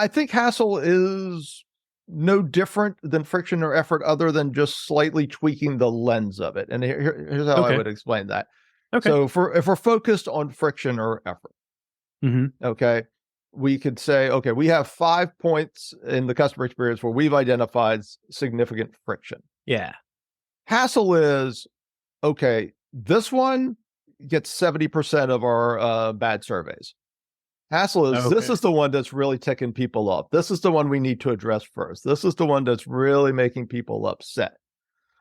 I think hassle is no different than friction or effort other than just slightly tweaking the lens of it. And here's how I Okay. would explain that. Okay. So if we're focused on friction or effort, okay, we could say, okay, we have 5 points in the customer experience where we've identified significant friction. Yeah. Hassle is, okay, this one gets 70% of our bad surveys. Hassle is, this is the one that's really ticking people up. This is the one we need to address first. This is the one that's really making people upset.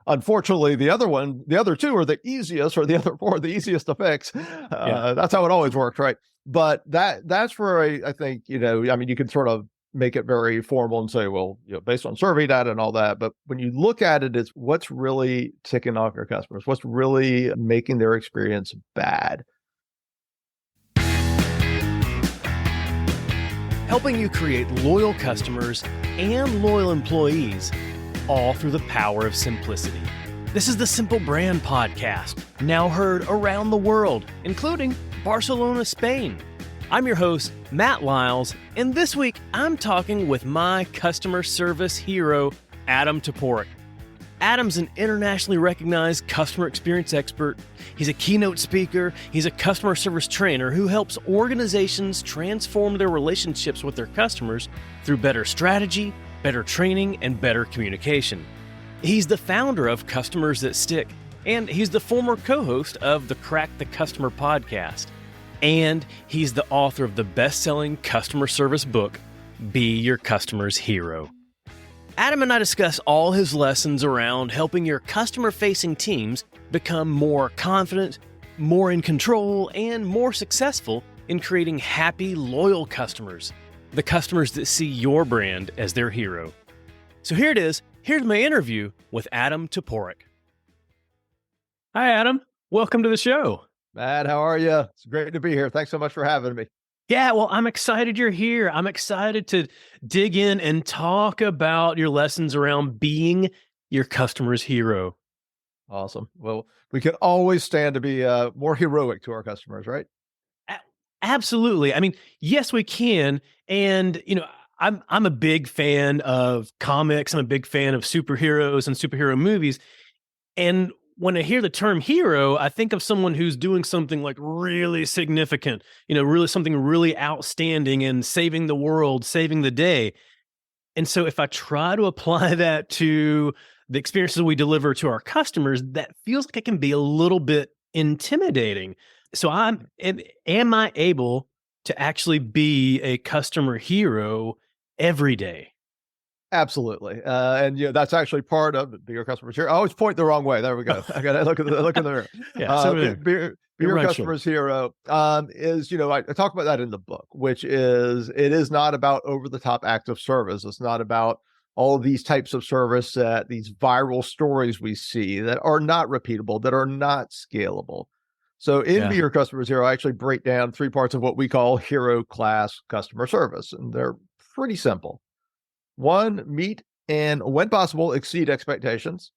Unfortunately, the other two are the easiest, or the other four are the easiest to fix. That's how it always works, right? But that's where I think, you can sort of make it very formal and say, well, based on survey data and all that. But when you look at it, it's what's really ticking off your customers, what's really making their experience bad. Helping you create loyal customers and loyal employees, all through the power of simplicity. This is the Simple Brand Podcast, now heard around the world, including Barcelona, Spain. I'm your host, Matt Lyles, and this week I'm talking with my customer service hero, Adam Toporek. Adam's an internationally recognized customer experience expert. He's a keynote speaker. He's a customer service trainer who helps organizations transform their relationships with their customers through better strategy, better training, and better communication. He's the founder of Customers That Stick, and he's the former co-host of the Crack the Customer podcast. And he's the author of the best-selling customer service book, Be Your Customer's Hero. Adam and I discuss all his lessons around helping your customer-facing teams become more confident, more in control, and more successful in creating happy, loyal customers, the customers that see your brand as their hero. So here it is. Here's my interview with Adam Toporek. Hi, Adam. Welcome to the show. Matt, how are you? It's great to be here. Thanks so much for having me. Yeah, well, I'm excited you're here. I'm excited to dig in and talk about your lessons around being your customer's hero. Awesome. Well, we can always stand to be more heroic to our customers, right? Absolutely. I mean, yes, we can. And, I'm a big fan of comics. I'm a big fan of superheroes and superhero movies. And when I hear the term hero, I think of someone who's doing something like really significant, really something really outstanding and saving the world, saving the day. And so if I try to apply that to the experiences we deliver to our customers, that feels like it can be a little bit intimidating. So am I able to actually be a customer hero every day? Absolutely. And that's actually part of Be Your Customer's Hero. I always point the wrong way. There we go. I got to look in the mirror. Yeah, Be Your Customer's Hero is, I talk about that in the book, which is, it is not about over-the-top acts of service. It's not about all these types of service, these viral stories we see that are not repeatable, that are not scalable. So in Be Your Customer's Hero, I actually break down 3 parts of what we call hero class customer service. And they're pretty simple. 1, meet and when possible, exceed expectations.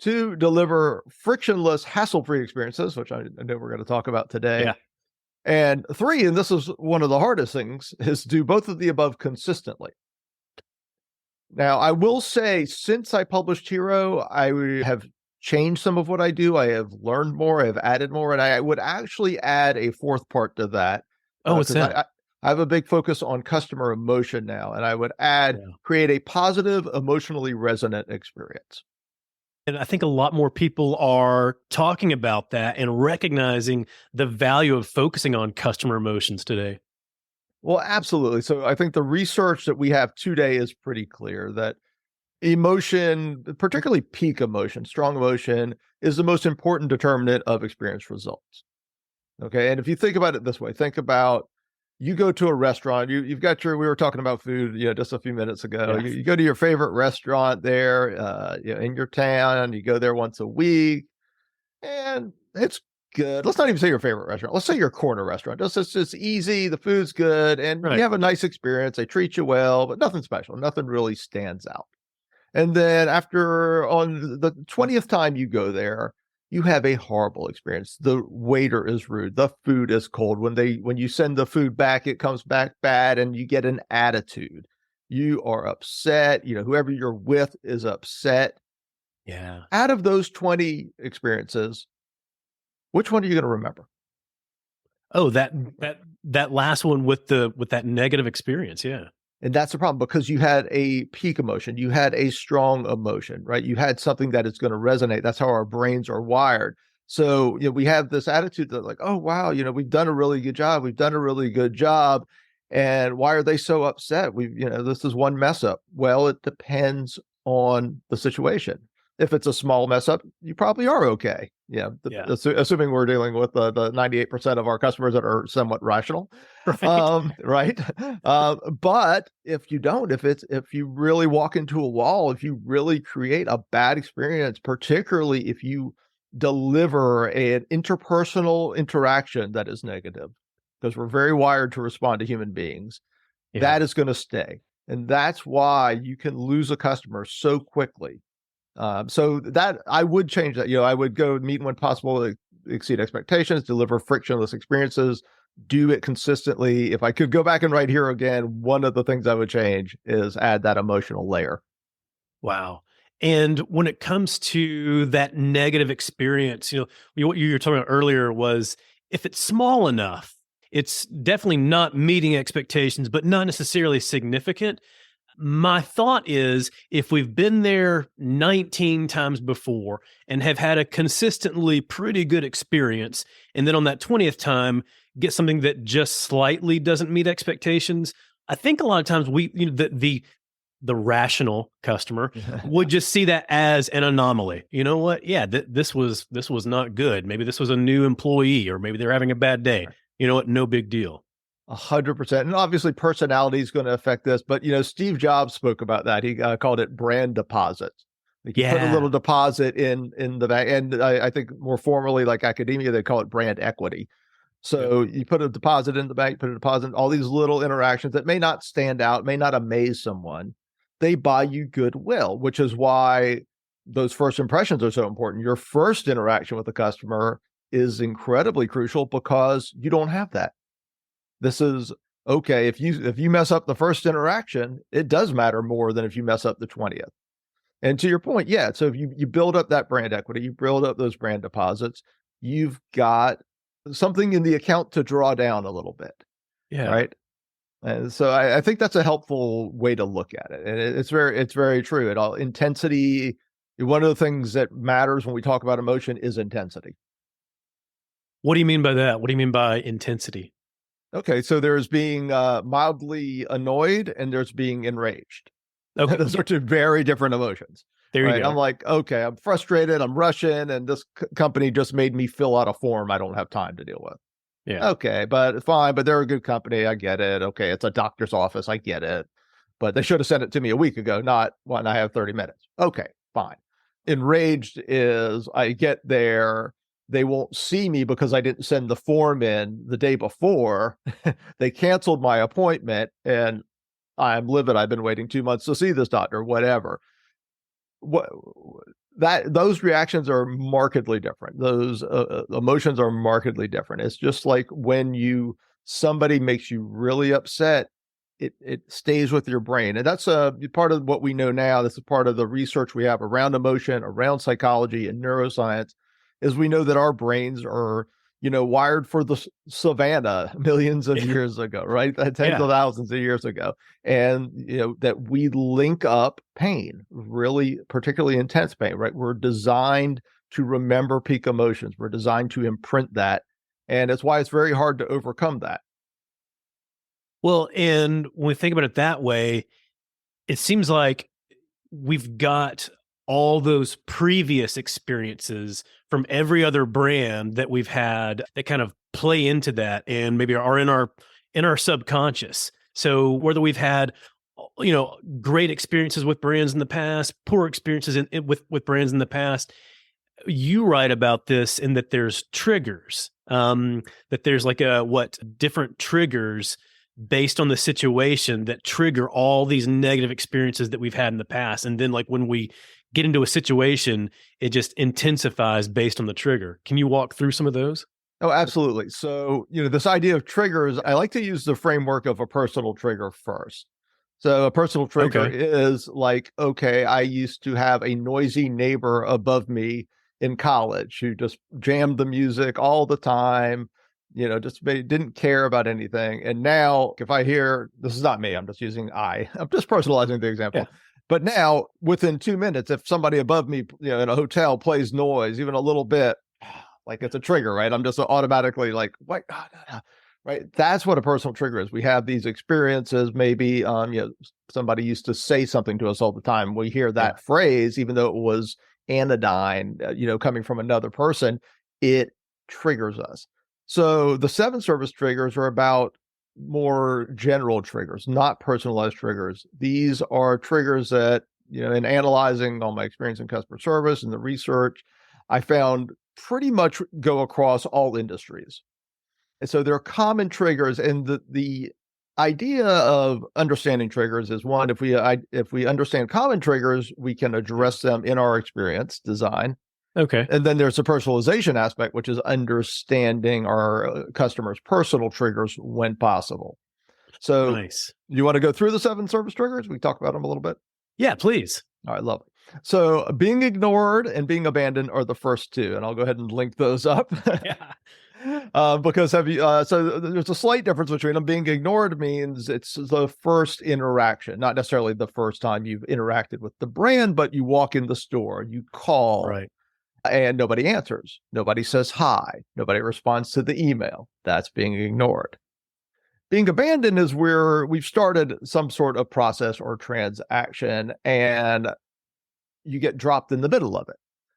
2, deliver frictionless, hassle-free experiences, which I know we're going to talk about today. Yeah. And 3, and this is one of the hardest things, is do both of the above consistently. Now, I will say, since I published Hero, I have changed some of what I do. I have learned more, I have added more, and I would actually add a 4th part to that. Oh, what's that? I have a big focus on customer emotion now, and I would add, create a positive, emotionally resonant experience. And I think a lot more people are talking about that and recognizing the value of focusing on customer emotions today. Well, absolutely. So I think the research that we have today is pretty clear that emotion, particularly peak emotion, strong emotion, is the most important determinant of experience results. Okay. And if you think about it this way, think about, you go to a restaurant, you've got we were talking about food, just a few minutes ago. Yes. You go to your favorite restaurant there, in your town, you go there once a week, and it's good. Let's not even say your favorite restaurant. Let's say your corner restaurant. It's just easy. The food's good, and you have a nice experience. They treat you well, but nothing special. Nothing really stands out. And then on the 20th time you go there, you have a horrible experience. The waiter is rude. The food is cold. When you send the food back, it comes back bad and you get an attitude. You are upset. Whoever you're with is upset. Yeah. Out of those 20 experiences, which one are you going to remember? Oh, that last one with that negative experience. Yeah. And that's the problem, because you had a peak emotion. You had a strong emotion, right? You had something that is going to resonate. That's how our brains are wired. So, we have this attitude that like, oh, wow, we've done a really good job. We've done a really good job. And why are they so upset? This is one mess up. Well, it depends on the situation. If it's a small mess up, you probably are okay. Assuming we're dealing with the 98% of our customers that are somewhat rational. Right. Right. But if you don't, if you really walk into a wall, if you really create a bad experience, particularly if you deliver an interpersonal interaction that is negative, because we're very wired to respond to human beings, Yeah. that is going to stay. And that's why you can lose a customer so quickly. So that I would change that. I would go meet when possible, exceed expectations, deliver frictionless experiences, do it consistently. If I could go back and write here again, one of the things I would change is add that emotional layer. Wow. And when it comes to that negative experience, what you were talking about earlier was if it's small enough, it's definitely not meeting expectations, but not necessarily significant. My thought is if we've been there 19 times before and have had a consistently pretty good experience, and then on that 20th time, get something that just slightly doesn't meet expectations, I think a lot of times the rational customer would just see that as an anomaly. You know what? Yeah, this was not good. Maybe this was a new employee, or maybe they're having a bad day. Right. You know what? No big deal. 100%. And obviously personality is going to affect this, but Steve Jobs spoke about that. He called it brand deposits. Like you put a little deposit in the back, and I think more formally, like academia, they call it brand equity. So you put a deposit in the bank, put a deposit in all these little interactions that may not stand out, may not amaze someone. They buy you goodwill, which is why those first impressions are so important. Your first interaction with the customer is incredibly crucial because you don't have that. This is okay. If you mess up the first interaction, it does matter more than if you mess up the 20th. And to your point, yeah. So if you build up that brand equity, you build up those brand deposits, you've got something in the account to draw down a little bit. Yeah. Right. And so I think that's a helpful way to look at it. And it's very true. Intensity, one of the things that matters when we talk about emotion is intensity. What do you mean by that? What do you mean by intensity? Okay, so there's being mildly annoyed and there's being enraged. Okay. Those are two very different emotions. There you go. I'm like, okay, I'm frustrated, I'm rushing, and this company just made me fill out a form I don't have time to deal with. Yeah. Okay, but fine, but they're a good company, I get it. Okay, it's a doctor's office, I get it. But they should have sent it to me a week ago, not when I have 30 minutes. Okay, fine. Enraged is I get there, they won't see me because I didn't send the form in the day before. They canceled my appointment and I'm livid. I've been waiting 2 months to see this doctor, whatever. Those reactions are markedly different. Those emotions are markedly different. It's just like when somebody makes you really upset, it stays with your brain. And that's part of what we know now. This is part of the research we have around emotion, around psychology and neuroscience, is we know that our brains are, wired for the savannah millions of years ago, right? Tens of thousands of years ago. And, that we link up pain, really particularly intense pain, right? We're designed to remember peak emotions. We're designed to imprint that. And it's why it's very hard to overcome that. Well, and when we think about it that way, it seems like we've got all those previous experiences from every other brand that we've had that kind of play into that and maybe are in our subconscious. So whether we've had, great experiences with brands in the past, poor experiences with brands in the past, you write about this in that there's triggers, that there's like different triggers based on the situation that trigger all these negative experiences that we've had in the past. And then like when we get into a situation, it just intensifies based on the trigger. Can you walk through some of those? Oh, absolutely. So, this idea of triggers, I like to use the framework of a personal trigger first. So a personal trigger is like, okay, I used to have a noisy neighbor above me in college who just jammed the music all the time, just didn't care about anything. And now if I hear, this is not me, I'm just personalizing the example. Yeah. But now within 2 minutes, if somebody above me, in a hotel plays noise, even a little bit, like it's a trigger, right? I'm just automatically like, what? Right. That's what a personal trigger is. We have these experiences. Maybe, somebody used to say something to us all the time. We hear that phrase, even though it was anodyne, coming from another person, it triggers us. So the 7 service triggers are about more general triggers, not personalized triggers. These are triggers that, in analyzing all my experience in customer service and the research, I found pretty much go across all industries. And so there are common triggers, and the idea of understanding triggers is one, if we understand common triggers, we can address them in our experience design. Okay. And then there's a personalization aspect, which is understanding our customers' personal triggers when possible. So nice. You want to go through the 7 service triggers? We talk about them a little bit. Yeah, please. All right, lovely. So being ignored and being abandoned are the first 2, and I'll go ahead and link those up. Because so there's a slight difference between them. Being ignored means it's the first interaction, not necessarily the first time you've interacted with the brand, but you walk in the store, you call, right, and nobody answers. Nobody says hi. Nobody responds to the email. That's being ignored. Being abandoned is where we've started some sort of process or transaction and you get dropped in the middle of it.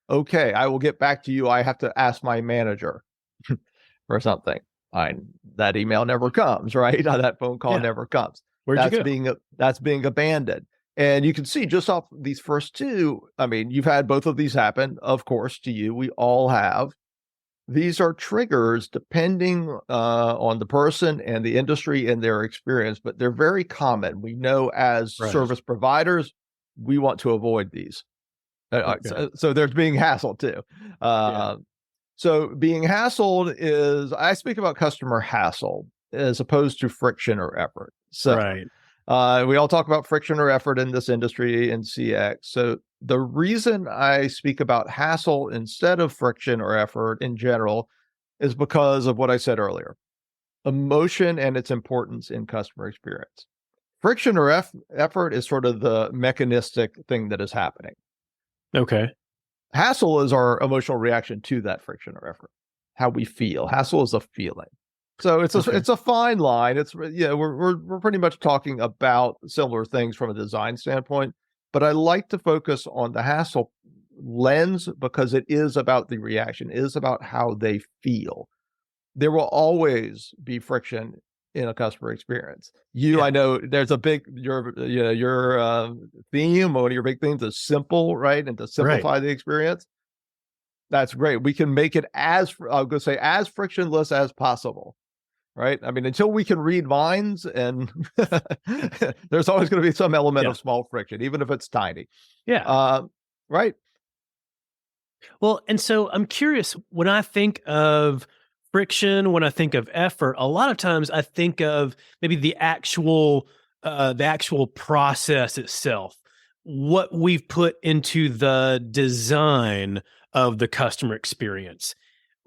Okay, I will get back to you. I have to ask my manager for something. That email never comes, right? That phone call never comes. Where'd you go? That's being abandoned. And you can see just off these first 2, I mean, you've had both of these happen, of course, to you. We all have. These are triggers depending on the person and the industry and their experience, but they're very common. We know as service providers, we want to avoid these. So there's being hassled too. So being hassled is, I speak about customer hassle as opposed to friction or effort. So we all talk about friction or effort in this industry in CX. So the reason I speak about hassle instead of friction or effort in general is because of what I said earlier. Emotion and its importance in customer experience. Friction or effort is sort of the mechanistic thing that is happening. Okay. Hassle is our emotional reaction to that friction or effort, how we feel. Hassle is a feeling. So it's a fine line. It's we're pretty much talking about similar things from a design standpoint, but I like to focus on the hassle lens because it is about the reaction, it is about how they feel. There will always be friction in a customer experience. I know there's a big your theme, one of your big themes is simple, right? And to simplify the experience. That's great. We can make it as frictionless as possible. Right. I mean, until we can read minds, and there's always going to be some element of small friction, even if it's tiny. Yeah. Right. Well, and so I'm curious, when I think of friction, when I think of effort, a lot of times I think of maybe the actual process itself, what we've put into the design of the customer experience.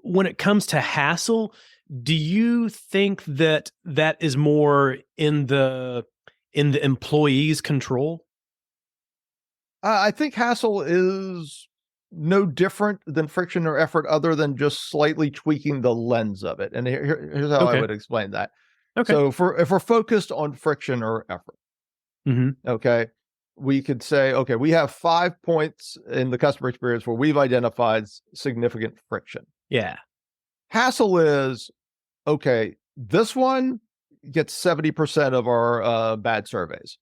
When it comes to hassle, do you think that is more in the employee's control? I think hassle is no different than friction or effort, other than just slightly tweaking the lens of it. And here's how I would explain that. Okay. So if we're focused on friction or effort, okay, we could say, okay, we have 5 points in the customer experience where we've identified significant friction. Yeah. Hassle is, okay, this one gets 70% of our bad surveys.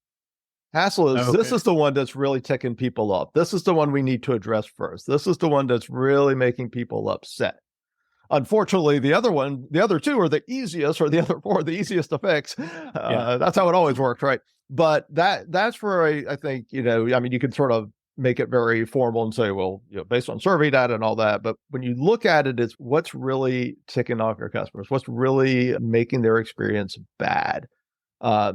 Hassle is, this is the one that's really ticking people off. This is the one we need to address first. This is the one that's really making people upset. Unfortunately, the other 2 are the easiest, or the other 4 are the easiest to fix. That's how it always works, right? But that's where I think, I mean, you can sort of make it very formal and say, well, based on survey data and all that. But when you look at it, it's what's really ticking off your customers, what's really making their experience bad.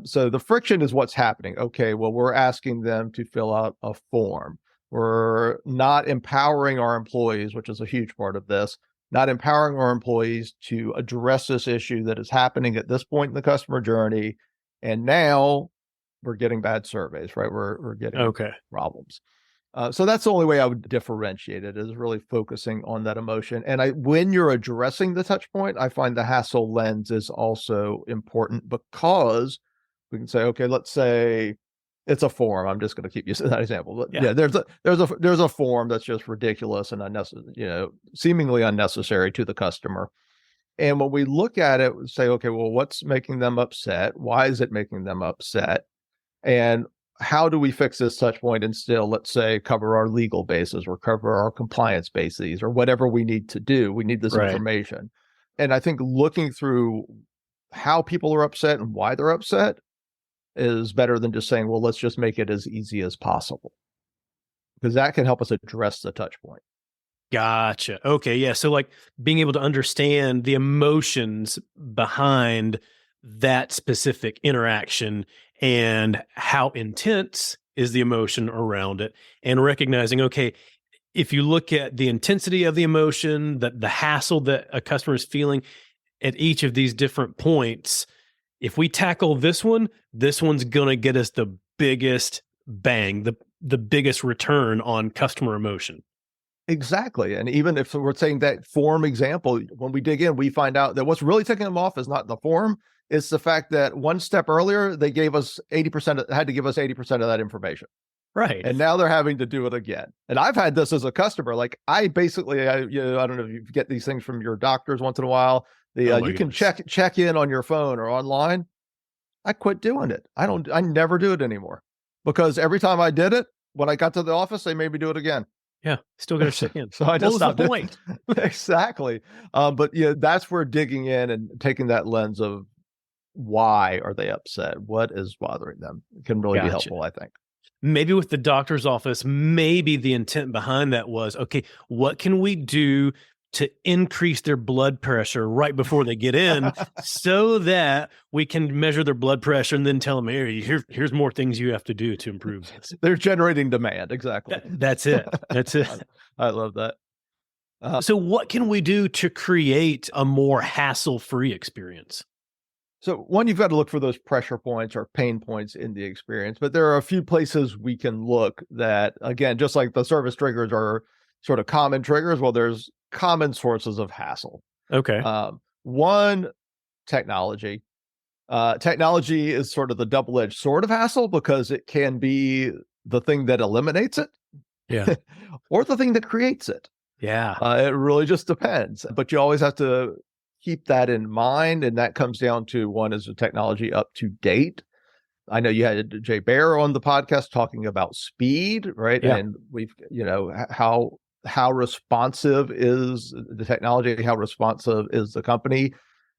So the friction is what's happening. Okay, well, we're asking them to fill out a form. We're not empowering our employees, which is a huge part of this, not empowering our employees to address this issue that is happening at this point in the customer journey. And now we're getting bad surveys, right? We're getting problems. So that's the only way I would differentiate it, is really focusing on that emotion. And when you're addressing the touch point, I find the hassle lens is also important, because we can say, okay, let's say it's a form. I'm just going to keep using that example. But yeah, there's a form that's just ridiculous and unnecessary, seemingly unnecessary to the customer. And when we look at it, we say, okay, well, what's making them upset? Why is it making them upset? And how do we fix this touch point and still, let's say, cover our legal bases or cover our compliance bases or whatever we need to do? We need this information. And I think looking through how people are upset and why they're upset is better than just saying, well, let's just make it as easy as possible, because that can help us address the touch point. Gotcha. Okay. Yeah. So like being able to understand the emotions behind that specific interaction and how intense is the emotion around it, and recognizing, okay, if you look at the intensity of the emotion, the hassle that a customer is feeling at each of these different points, if we tackle this one's going to get us the biggest bang, the biggest return on customer emotion. Exactly. And even if we're saying that form example, when we dig in, we find out that what's really ticking them off is not the form. It's the fact that one step earlier, they gave us 80%, had to give us 80% of that information. Right. And now they're having to do it again. And I've had this as a customer. Like I basically, I don't know if you get these things from your doctors once in a while. You can check in on your phone or online. I quit doing it. I never do it anymore, because every time I did it, when I got to the office, they made me do it again. Yeah, still got to check in. So I just stopped. What was the point? Exactly. But that's where digging in and taking that lens of why are they upset? What is bothering them? It can really be helpful, I think. Maybe with the doctor's office, maybe the intent behind that was, okay, what can we do to increase their blood pressure right before they get in so that we can measure their blood pressure and then tell them, here's more things you have to do to improve this. They're generating demand. Exactly. That's it. That's it. I love that. So what can we do to create a more hassle-free experience? So one, you've got to look for those pressure points or pain points in the experience, but there are a few places we can look that, again, just like the service triggers are sort of common triggers, well, there's common sources of hassle. Okay. One, technology. Technology is sort of the double-edged sword of hassle, because it can be the thing that eliminates it, or the thing that creates it. Yeah. It really just depends, but you always have to keep that in mind. And that comes down to, one, is the technology up to date? I know you had Jay Baer on the podcast talking about speed, right? Yeah. And we've, how responsive is the technology? How responsive is the company,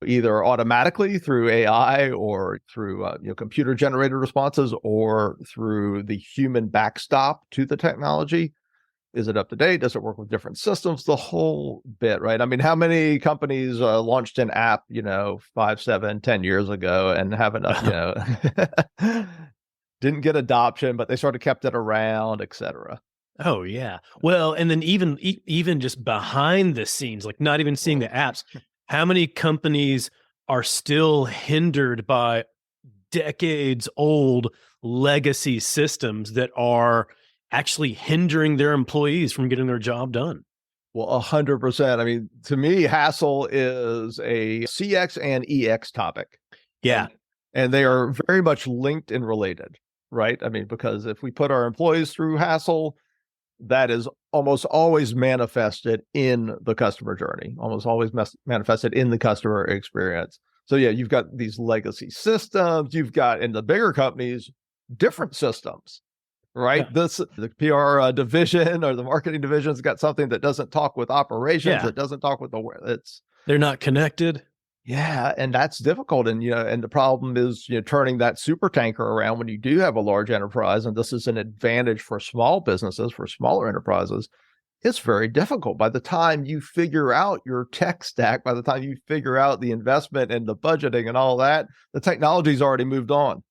either automatically through AI or through computer generated responses, or through the human backstop to the technology? Is it up to date? Does it work with different systems? The whole bit, right? I mean, how many companies launched an app, 5, 7, 10 years ago and haven't, didn't get adoption, but they sort of kept it around, et cetera. Oh yeah. Well, and then even just behind the scenes, like not even seeing the apps, how many companies are still hindered by decades old legacy systems that are actually hindering their employees from getting their job done? Well, 100%. I mean, to me, hassle is a CX and EX topic. Yeah. And they are very much linked and related, right? I mean, because if we put our employees through hassle, that is almost always manifested in the customer journey, almost always manifested in the customer experience. So yeah, you've got these legacy systems, you've got, in the bigger companies, different systems, right? Yeah. The PR division or the marketing division's got something that doesn't talk with operations, that doesn't talk with they're not connected. Yeah, and that's difficult. And and the problem is, turning that super tanker around when you do have a large enterprise, and this is an advantage for small businesses, for smaller enterprises. It's very difficult. By the time you figure out your tech stack, by the time you figure out the investment and the budgeting and all that, the technology's already moved on.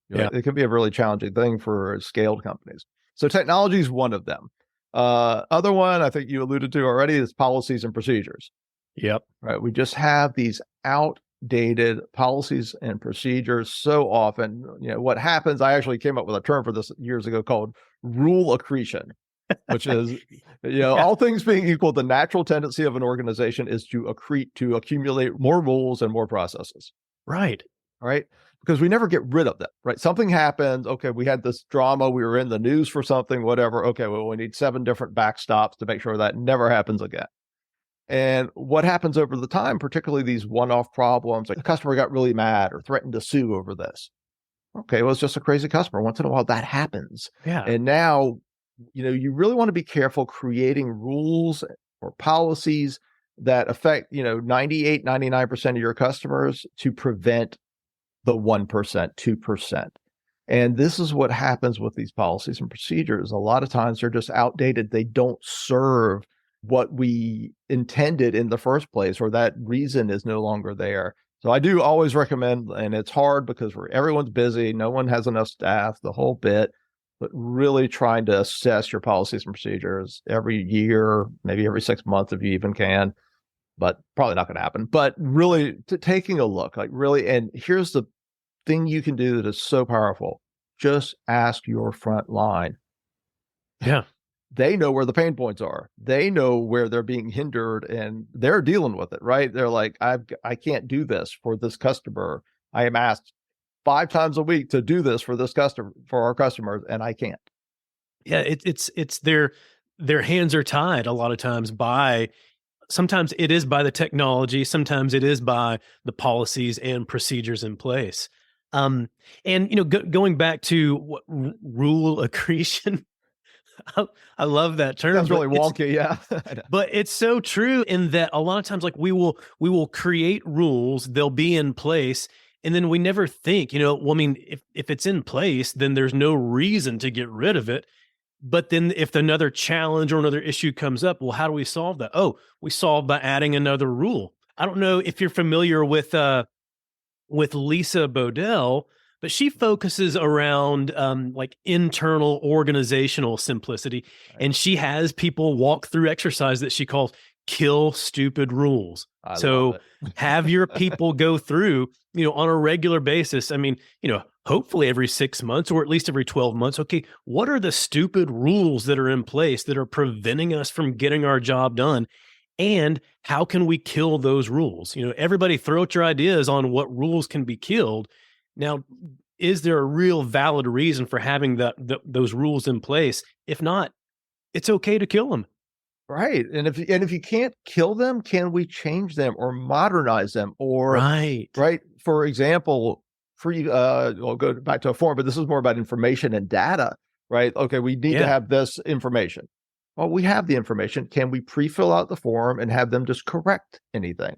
Yeah. It can be a really challenging thing for scaled companies. So technology is one of them. Other one I think you alluded to already is policies and procedures. Yep. Right. We just have these outdated policies and procedures so often. What happens, I actually came up with a term for this years ago called rule accretion, which is, Yeah. all things being equal, the natural tendency of an organization is to accrete, to accumulate more rules and more processes. Right. Right. Because we never get rid of them. Right. Something happens. Okay. We had this drama. We were in the news for something, whatever. Okay. Well, we need 7 different backstops to make sure that never happens again. And what happens over the time, particularly these one-off problems, like the customer got really mad or threatened to sue over this. Okay, well, it's just a crazy customer. Once in a while, that happens. Yeah. And now, you really want to be careful creating rules or policies that affect, 98, 99% of your customers to prevent the 1%, 2%. And this is what happens with these policies and procedures. A lot of times they're just outdated. They don't serve what we intended in the first place, or that reason is no longer there. So I do always recommend, and it's hard because everyone's busy, no one has enough staff, the whole bit, but really trying to assess your policies and procedures every year, maybe every 6 months if you even can, but probably not going to happen. But really taking a look, like really, and here's the thing you can do that is so powerful. Just ask your front line. Yeah. They know where the pain points are. They know where they're being hindered, and they're dealing with it, right? They're like, I can't do this for this customer. I am asked 5 times a week to do this for this customer, for our customers, and I can't. Yeah. It's their hands are tied a lot of times by, sometimes it is by the technology, sometimes it is by the policies and procedures in place. And going back to what rule accretion. I love that term. Sounds really wonky, yeah. But it's so true in that a lot of times, like we will create rules, they'll be in place, and then we never think, well, I mean, if it's in place, then there's no reason to get rid of it. But then if another challenge or another issue comes up, well, how do we solve that? Oh, we solve by adding another rule. I don't know if you're familiar with Lisa Bodell, but she focuses around like internal organizational simplicity. Right. And she has people walk through exercise that she calls kill stupid rules. So have your people go through, on a regular basis. I mean, hopefully every 6 months or at least every 12 months. Okay, what are the stupid rules that are in place that are preventing us from getting our job done? And how can we kill those rules? Everybody throw out your ideas on what rules can be killed. Now, is there a real valid reason for having those rules in place? If not, it's okay to kill them. Right. And if you can't kill them, can we change them or modernize them? Or right. For example, I'll go back to a form, but this is more about information and data, right? Okay, we need to have this information. Well, we have the information. Can we pre-fill out the form and have them just correct anything?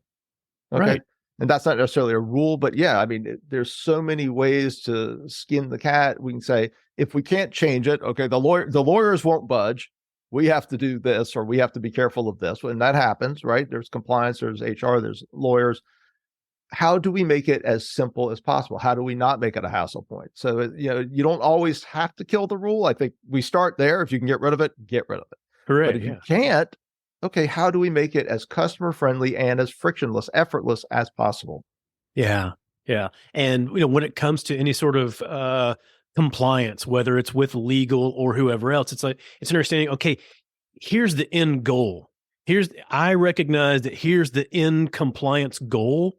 Okay. Right. And that's not necessarily a rule, but yeah, I mean, there's so many ways to skin the cat. We can say, if we can't change it, okay, the lawyers won't budge. We have to do this, or we have to be careful of this. When that happens, right? There's compliance, there's HR, there's lawyers. How do we make it as simple as possible? How do we not make it a hassle point? So, you don't always have to kill the rule. I think we start there. If you can get rid of it, get rid of it. Correct. But if you can't, okay, how do we make it as customer friendly and as frictionless, effortless as possible? Yeah. Yeah. And, when it comes to any sort of compliance, whether it's with legal or whoever else, it's like, it's understanding, okay, here's the end goal. I recognize that here's the end compliance goal.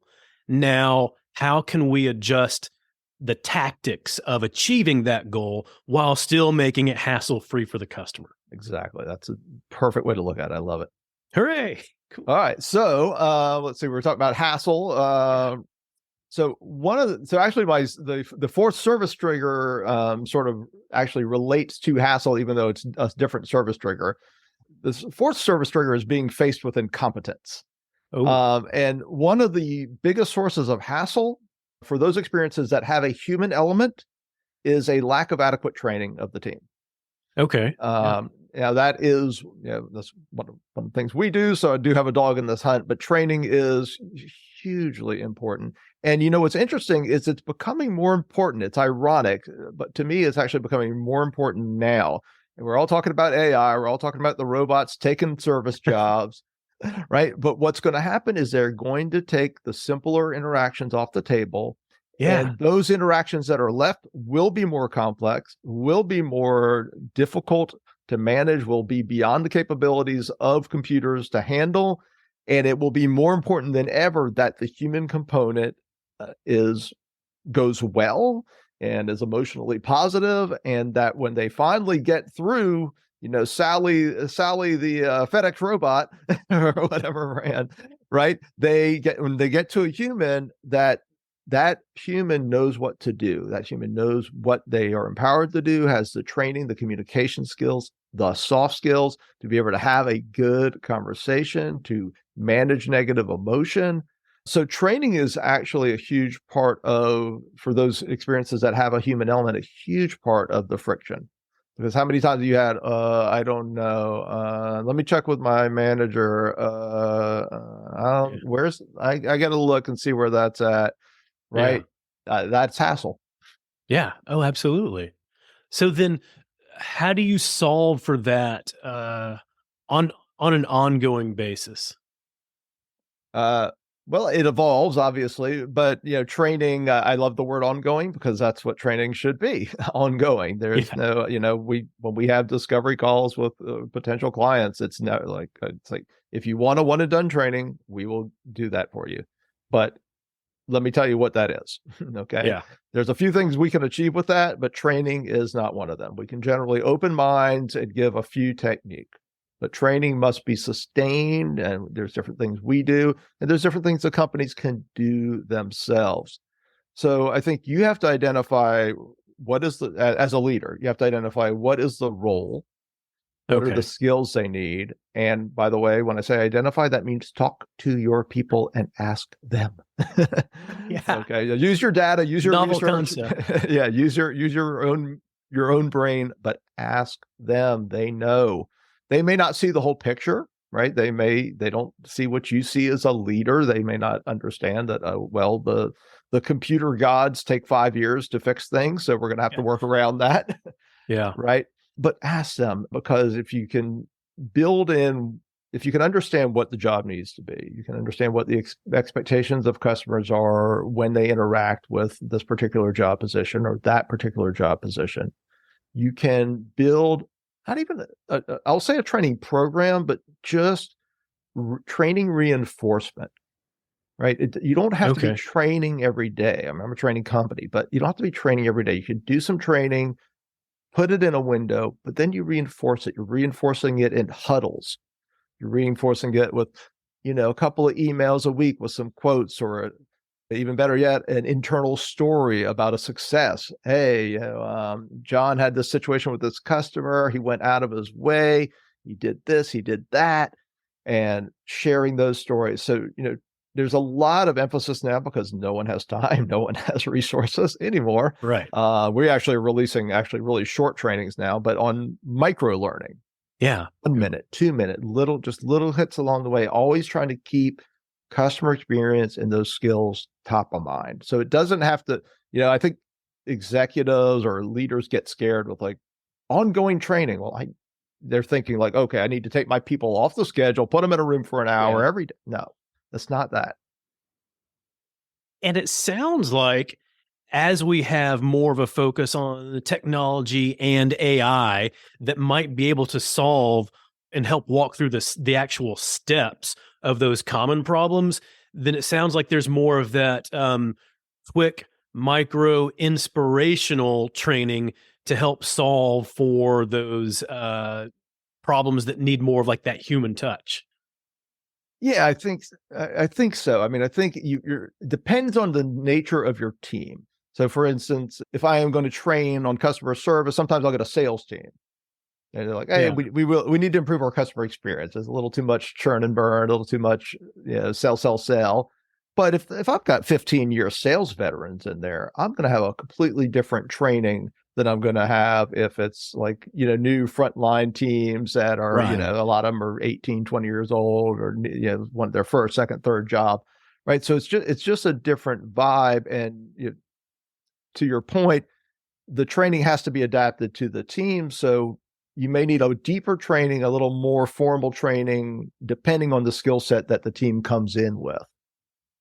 Now, how can we adjust the tactics of achieving that goal while still making it hassle-free for the customer? Exactly. That's a perfect way to look at it. I love it. Hooray. Cool. All right. So let's see. We're talking about hassle. So actually the fourth service trigger sort of actually relates to hassle, even though it's a different service trigger. This fourth service trigger is being faced with incompetence. Oh, And one of the biggest sources of hassle for those experiences that have a human element is a lack of adequate training of the team. okay. Yeah. That is, that's one of the things we do. So I do have a dog in this hunt, but training is hugely important. And what's interesting is it's becoming more important. It's ironic, but to me, it's actually becoming more important now. And we're all talking about AI. We're all talking about the robots taking service jobs, right? But what's going to happen is they're going to take the simpler interactions off the table. Yeah. And those interactions that are left will be more complex, will be more difficult to manage, will be beyond the capabilities of computers to handle. And it will be more important than ever that the human component goes well and is emotionally positive, and that when they finally get through, Sally the FedEx robot or whatever brand, right? When they get to a human, that human knows what to do. That human knows what they are empowered to do, has the training, the communication skills, the soft skills to be able to have a good conversation, to manage negative emotion. So training is actually a huge part for those experiences that have a human element, a huge part of the friction. Because how many times have you had, I don't know, let me check with my manager. I got to look and see where that's at. Right. That's hassle. Yeah. Oh, absolutely. So then how do you solve for that on an ongoing basis? Well, it evolves obviously, but training, I love the word ongoing because that's what training should be. Ongoing. There's Yeah. no, when we have discovery calls with potential clients, it's like if you want a one and done training, we will do that for you. But let me tell you what that is. Okay. Yeah. There's a few things we can achieve with that, but training is not one of them. We can generally open minds and give a few techniques, but training must be sustained. And there's different things we do, and there's different things the companies can do themselves. So I think you have to identify as a leader, you have to identify what is the role, what are the Okay. skills they need? And by the way, when I say identify, that means talk to your people and ask them. Yeah. Okay. Use your data, use your Novel research. concept. Yeah. Use your own brain, but ask them. They know. They may not see the whole picture, right? They don't see what you see as a leader. They may not understand that, the computer gods take 5 years to fix things. So we're going to have to work around that. Yeah. Right. But ask them, because if you can understand what the job needs to be, you can understand what the expectations of customers are when they interact with this particular job position or that particular job position. You can build not even, I'll say a training program, but just training reinforcement, right? You don't have to be training every day. I'm a training company, but you don't have to be training every day. You can do some training, put it in a window, but then you reinforce it. You're reinforcing it in huddles. You're reinforcing it with, a couple of emails a week with some quotes, or even better yet, an internal story about a success. Hey, John had this situation with this customer. He went out of his way. He did this, he did that, and sharing those stories. So, there's a lot of emphasis now because no one has time, no one has resources anymore. Right. We actually are releasing really short trainings now, but on micro learning. Yeah. 1 minute, 2 minute, little hits along the way, always trying to keep customer experience and those skills top of mind. So it doesn't have to, I think executives or leaders get scared with like ongoing training. Well, they're thinking like, okay, I need to take my people off the schedule, put them in a room for an hour every day. No. That's not that. And it sounds like as we have more of a focus on the technology and AI that might be able to solve and help walk through the actual steps of those common problems, then it sounds like there's more of that quick, micro, inspirational training to help solve for those problems that need more of like that human touch. Yeah, I think so. I mean, I think you're depends on the nature of your team. So, for instance, if I am going to train on customer service, sometimes I'll get a sales team. And they're like, hey, Yeah. we need to improve our customer experience. There's a little too much churn and burn, a little too much, sell. But if I've got 15-year sales veterans in there, I'm going to have a completely different training than I'm going to have if it's like, new frontline teams that are, Right. a lot of them are 18, 20 years old, or, one of their first, second, third job. Right. So it's just a different vibe. And to your point, the training has to be adapted to the team. So you may need a deeper training, a little more formal training, depending on the skill set that the team comes in with.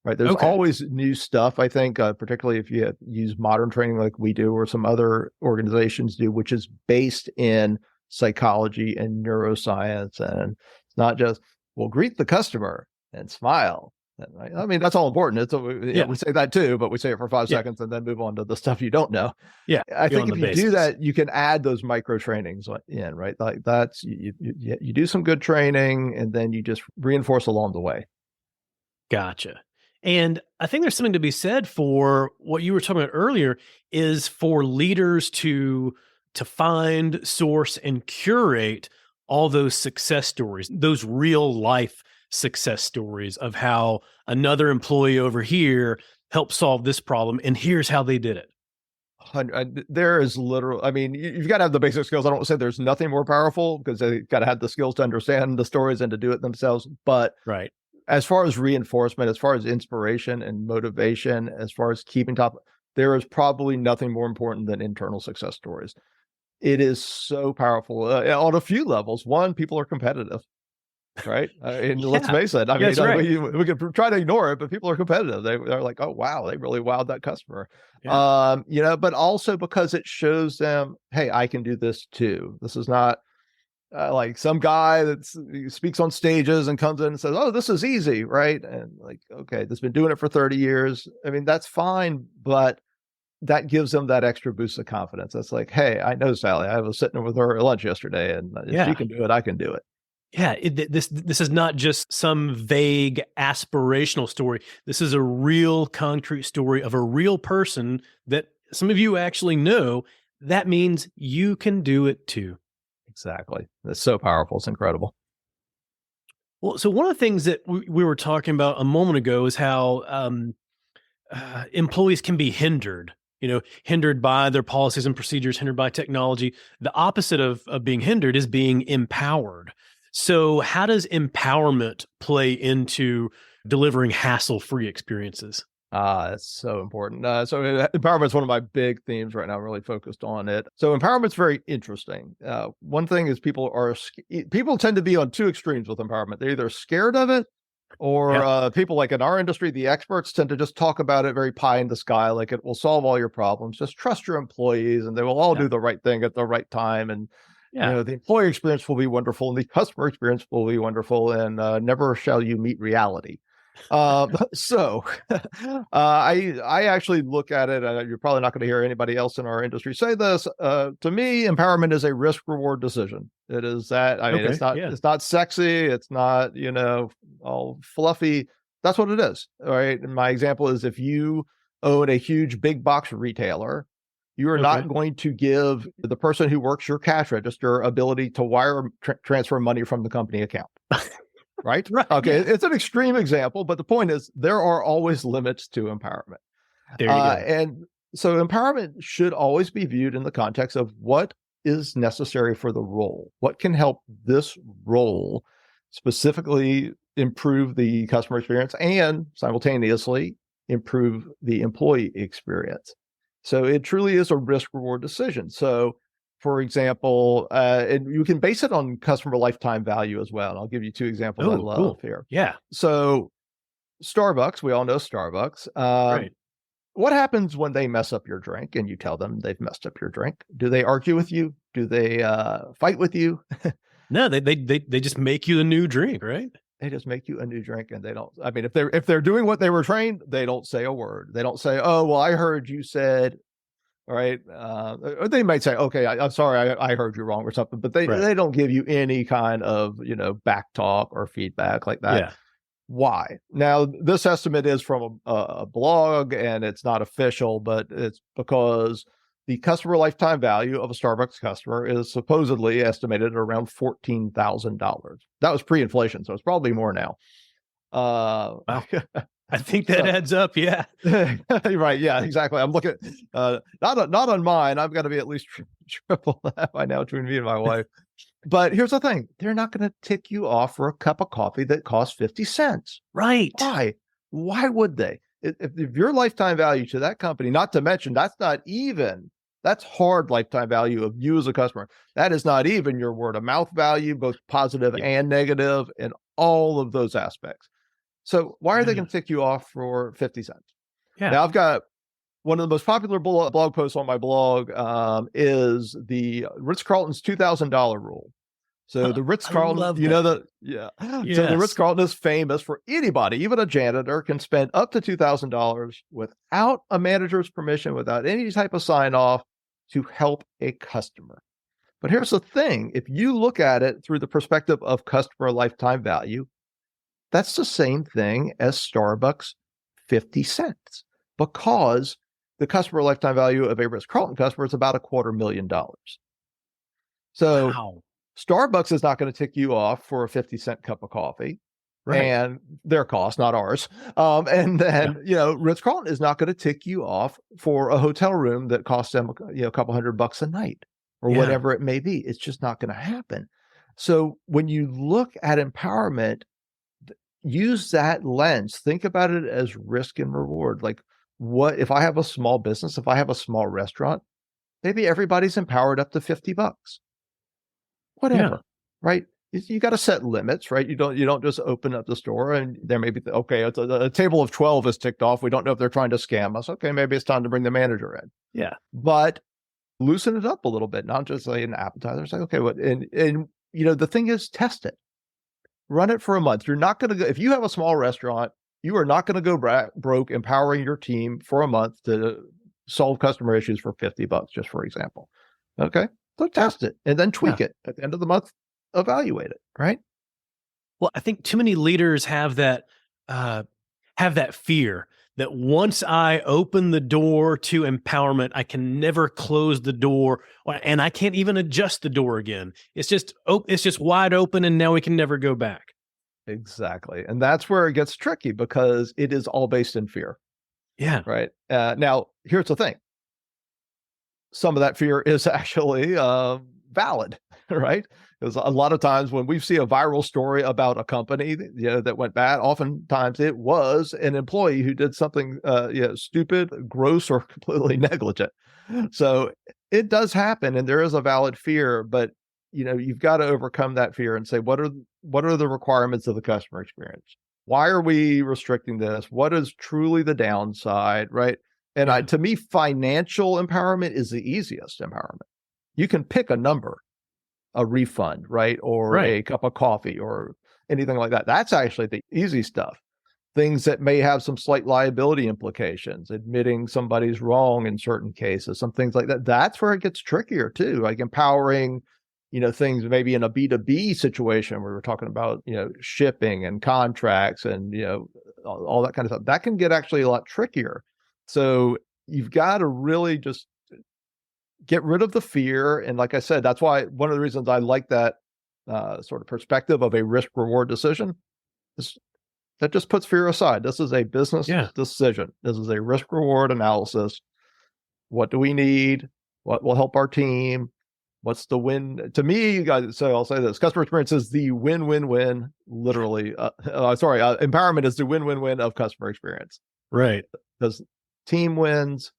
Right. There's Okay. always new stuff, I think, particularly if you use modern training like we do or some other organizations do, which is based in psychology and neuroscience. And it's not just, well, greet the customer and smile. Right? I mean, that's all important. We say that too, but we say it for 5 seconds and then move on to the stuff you don't know. Yeah. I think Beyond if the you do basics. that, you can add those micro trainings in, right? Like that's, you do some good training and then you just reinforce along the way. Gotcha. And I think there's something to be said for what you were talking about earlier is for leaders to find, source, and curate all those success stories, those real life success stories of how another employee over here helped solve this problem, and here's how they did it. There is literal. I mean, you've got to have the basic skills. I don't say there's nothing more powerful because they got to have the skills to understand the stories and to do it themselves. But Right. as far as reinforcement, as far as inspiration and motivation, as far as keeping top, there is probably nothing more important than internal success stories. It is so powerful on a few levels. One, people are competitive, right? And let's face it. I mean, That's right. we could try to ignore it, but people are competitive. They're like, oh, wow, they really wowed that customer. Yeah. But also because it shows them, hey, I can do this too. This is not like some guy that speaks on stages and comes in and says, oh, this is easy, right? And like, okay, that's been doing it for 30 years. I mean, that's fine, but that gives them that extra boost of confidence. That's like, hey, I know Sally. I was sitting with her at lunch yesterday, and if she can do it, I can do it. Yeah, this is not just some vague aspirational story. This is a real concrete story of a real person that some of you actually know. That means you can do it too. Exactly. That's so powerful. It's incredible. Well, so one of the things that we were talking about a moment ago is how employees can be hindered, hindered by their policies and procedures, hindered by technology. The opposite of being hindered is being empowered. So how does empowerment play into delivering hassle-free experiences? That's so important. So empowerment is one of my big themes right now. I'm really focused on it. So empowerment's very interesting. One thing is people tend to be on two extremes with empowerment. They're either scared of it, or people like in our industry, the experts tend to just talk about it very pie in the sky, like it will solve all your problems. Just trust your employees, and they will all do the right thing at the right time. And the employee experience will be wonderful, and the customer experience will be wonderful, and never shall you meet reality. So I actually look at it, and you're probably not going to hear anybody else in our industry say this. To me, empowerment is a risk reward decision. It is that. I mean, it's not sexy. It's not, all fluffy. That's what it is. All right. And my example is if you own a huge big box retailer, you are not going to give the person who works your cash register ability to wire transfer money from the company account. Right? Okay. Yeah. It's an extreme example, but the point is there are always limits to empowerment. There you go. And so empowerment should always be viewed in the context of what is necessary for the role. What can help this role specifically improve the customer experience and simultaneously improve the employee experience. So it truly is a risk reward decision. So for example, and you can base it on customer lifetime value as well. And I'll give you two examples I love here. Yeah. So Starbucks, we all know Starbucks. Right. What happens when they mess up your drink and you tell them they've messed up your drink? Do they argue with you? Do they fight with you? No, they just make you a new drink, right? They just make you a new drink, and they don't. I mean, if they're doing what they were trained, they don't say a word. They don't say, "Oh, well, I heard you said." All right. They might say, okay, I'm sorry, I heard you wrong or something, but they don't give you any kind of, back talk or feedback like that. Yeah. Why? Now, this estimate is from a blog and it's not official, but it's because the customer lifetime value of a Starbucks customer is supposedly estimated at around $14,000. That was pre-inflation, so it's probably more now. Wow. I think that adds up. Yeah. Right. Yeah, exactly. I'm looking, not on mine. I've got to be at least triple that by now between me and my wife. But here's the thing. They're not going to tick you off for a cup of coffee that costs 50 cents. Right. Why? Why would they? If your lifetime value to that company, not to mention, that's hard lifetime value of you as a customer. That is not even your word of mouth value, both positive and negative, and all of those aspects. So why are they going to tick you off for 50 cents? Yeah. Now, I've got one of the most popular blog posts on my blog is the Ritz-Carlton's $2,000 rule. So the Ritz-Carlton, So the Ritz-Carlton is famous for anybody, even a janitor, can spend up to $2,000 without a manager's permission, without any type of sign off to help a customer. But here's the thing. If you look at it through the perspective of customer lifetime value, that's the same thing as Starbucks 50 cents, because the customer lifetime value of a Ritz-Carlton customer is about $250,000. So wow. Starbucks is not going to tick you off for a 50-cent cup of coffee, right? And their cost, not ours. And then, Ritz-Carlton is not going to tick you off for a hotel room that costs them, a couple $100 a night or whatever it may be. It's just not going to happen. So when you look at empowerment, use that lens. Think about it as risk and reward. Like, what if I have a small business, if I have a small restaurant, maybe everybody's empowered up to $50. Whatever, right? You got to set limits, right? You don't just open up the store and there may be, it's a table of 12 is ticked off. We don't know if they're trying to scam us. Okay, maybe it's time to bring the manager in. Yeah. But loosen it up a little bit, not just like an appetizer. It's like, okay, the thing is, test it. Run it for a month. You're not going to go, if you have a small restaurant, you are not going to go broke empowering your team for a month to solve customer issues for $50, just for example. Okay. So test it and then tweak it at the end of the month, evaluate it. Right. Well, I think too many leaders have that fear that once I open the door to empowerment, I can never close the door, and I can't even adjust the door again. It's just wide open, and now we can never go back. Exactly. And that's where it gets tricky, because it is all based in fear. Yeah. Right. Now, here's the thing. Some of that fear is actually valid, right? Because a lot of times when we see a viral story about a company that went bad, oftentimes it was an employee who did something stupid, gross, or completely negligent. So it does happen, and there is a valid fear, but you've got to overcome that fear and say, what are the requirements of the customer experience? Why are we restricting this? What is truly the downside, right? And to me, financial empowerment is the easiest empowerment. You can pick a number, a refund, right? Or a cup of coffee or anything like that. That's actually the easy stuff. Things that may have some slight liability implications, admitting somebody's wrong in certain cases, some things like that. That's where it gets trickier too, like empowering, things maybe in a B2B situation where we're talking about, shipping and contracts and, all that kind of stuff. That can get actually a lot trickier. So you've got to really just get rid of the fear. And like I said, that's why one of the reasons I like that sort of perspective of a risk reward decision is that just puts fear aside. This is a business decision. This is a risk reward analysis. What do we need? What will help our team? What's the win? To me, you guys, so I'll say this, customer experience is the win-win-win, literally. Empowerment is the win-win-win of customer experience. Right. Because team wins,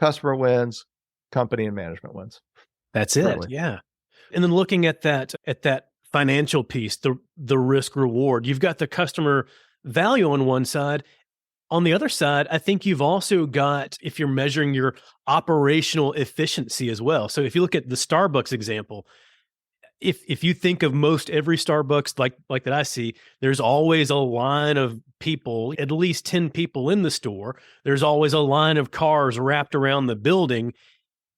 customer wins, company and management wins. That's it. Really. Yeah. And then looking at that financial piece, the risk reward, you've got the customer value on one side. On the other side, I think you've also got, if you're measuring your operational efficiency as well. So if you look at the Starbucks example, if you think of most every Starbucks like that I see, there's always a line of people, at least 10 people in the store. There's always a line of cars wrapped around the building.